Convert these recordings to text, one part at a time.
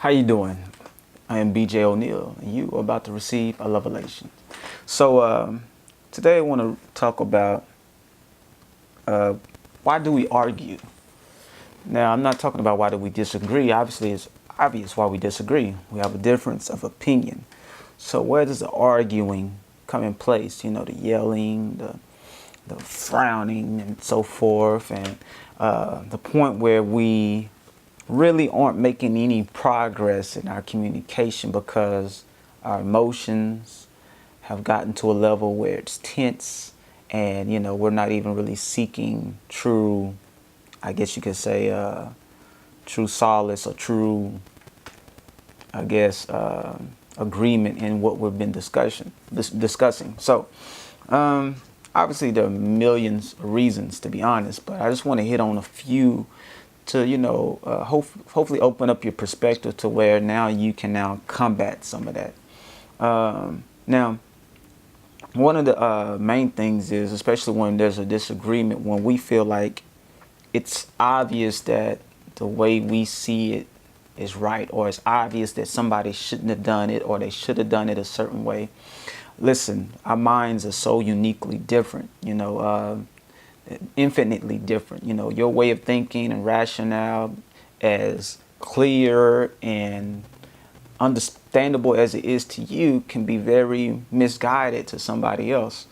How you doing? I am BJ O'Neill, and you are about to receive a Lovelations. So today I want to talk about why do we argue? Now, I'm not talking about why do we disagree. Obviously, it's obvious why we disagree. We have a difference of opinion. So where does the arguing come in place? You know, the yelling, the frowning, and so forth, and the point where we really aren't making any progress in our communication because our emotions have gotten to a level where it's tense, and we're not even really seeking true, I guess you could say, true solace or true, I guess, agreement in what we've been discussing. So obviously there are millions of reasons, to be honest, but I just want to hit on a few to hopefully open up your perspective to where now you can now combat some of that. Now, one of the main things is, especially when there's a disagreement, when we feel like it's obvious that the way we see it is right, or it's obvious that somebody shouldn't have done it, or they should have done it a certain way. Listen, our minds are so uniquely different, infinitely different. Your way of thinking and rationale, as clear and understandable as it is to you, can be very misguided to somebody else.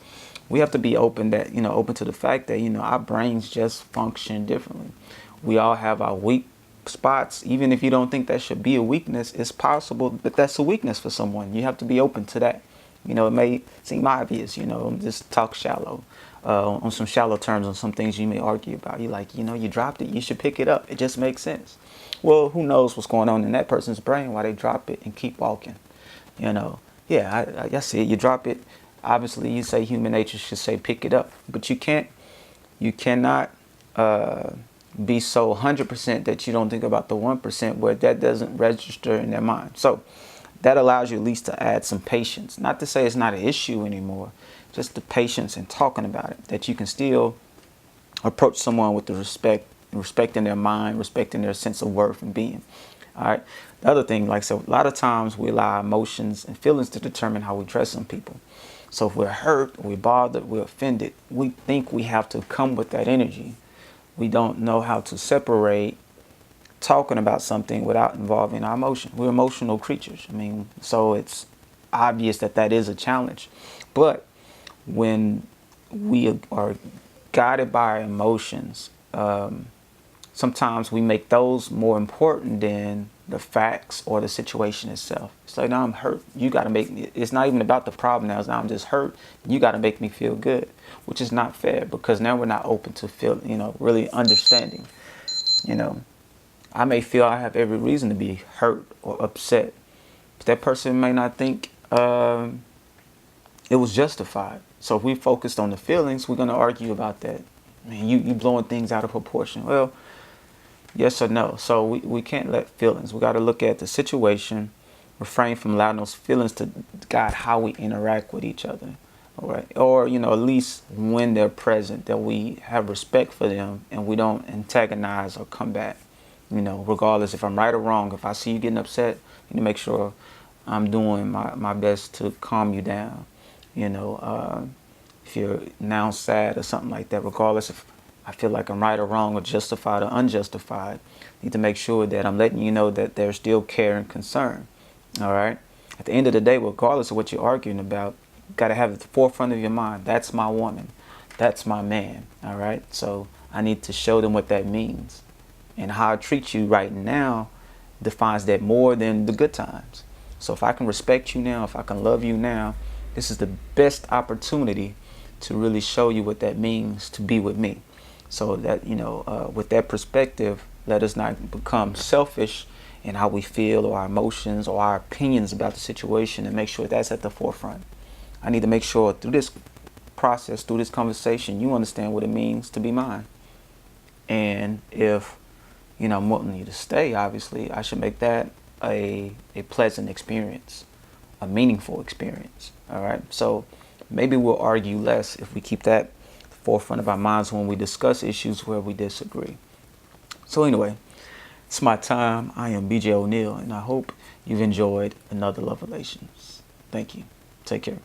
We have to be open to the fact that our brains just function differently. We all have our weak spots. Even if you don't think that should be a weakness, it's possible that that's a weakness for someone. You have to be open to that. It may seem obvious, just talk shallow, on some shallow terms, on some things you may argue about. You're like, you dropped it, you should pick it up. It just makes sense. Well, who knows what's going on in that person's brain while they drop it and keep walking. Yeah, I see it. You drop it. Obviously, you say human nature should say pick it up, but you cannot be so 100% that you don't think about the 1% where that doesn't register in their mind. So that allows you at least to add some patience. Not to say it's not an issue anymore, just the patience in talking about it, that you can still approach someone with the respecting their mind, respecting their sense of worth and being. All right. The other thing, like I said, a lot of times we allow emotions and feelings to determine how we dress on people. So if we're hurt, we're bothered, we're offended, we think we have to come with that energy. We don't know how to separate talking about something without involving our emotion. We're emotional creatures. So it's obvious that that is a challenge. But when we are guided by our emotions, sometimes we make those more important than the facts or the situation itself. It's like, now I'm hurt. You got to make me. It's not even about the problem now. It's now I'm just hurt. You got to make me feel good, which is not fair, because now we're not open to feel, really understanding. I may feel I have every reason to be hurt or upset, but that person may not think it was justified. So if we focused on the feelings, we're going to argue about that. Man, you blowing things out of proportion. Well, yes or no. So we can't let feelings. We got to look at the situation, refrain from allowing those feelings to guide how we interact with each other. All right. Or, at least when they're present, that we have respect for them and we don't antagonize or combat. Regardless if I'm right or wrong, if I see you getting upset, I need to make sure I'm doing my best to calm you down. If you're now sad or something like that, regardless if I feel like I'm right or wrong or justified or unjustified, I need to make sure that I'm letting you know that there's still care and concern. All right. At the end of the day, regardless of what you're arguing about, you got to have at the forefront of your mind, that's my woman, that's my man. All right. So I need to show them what that means. And how I treat you right now defines that more than the good times. So if I can respect you now, if I can love you now, this is the best opportunity to really show you what that means to be with me. So that, with that perspective, let us not become selfish in how we feel or our emotions or our opinions about the situation, and make sure that's at the forefront. I need to make sure through this process, through this conversation, you understand what it means to be mine. And if I'm wanting you to stay, obviously, I should make that a pleasant experience, a meaningful experience. All right. So maybe we'll argue less if we keep that at the forefront of our minds when we discuss issues where we disagree. So anyway, It's my time. I am BJ O'Neill, and I hope you've enjoyed another Love Relations. Thank you. Take care.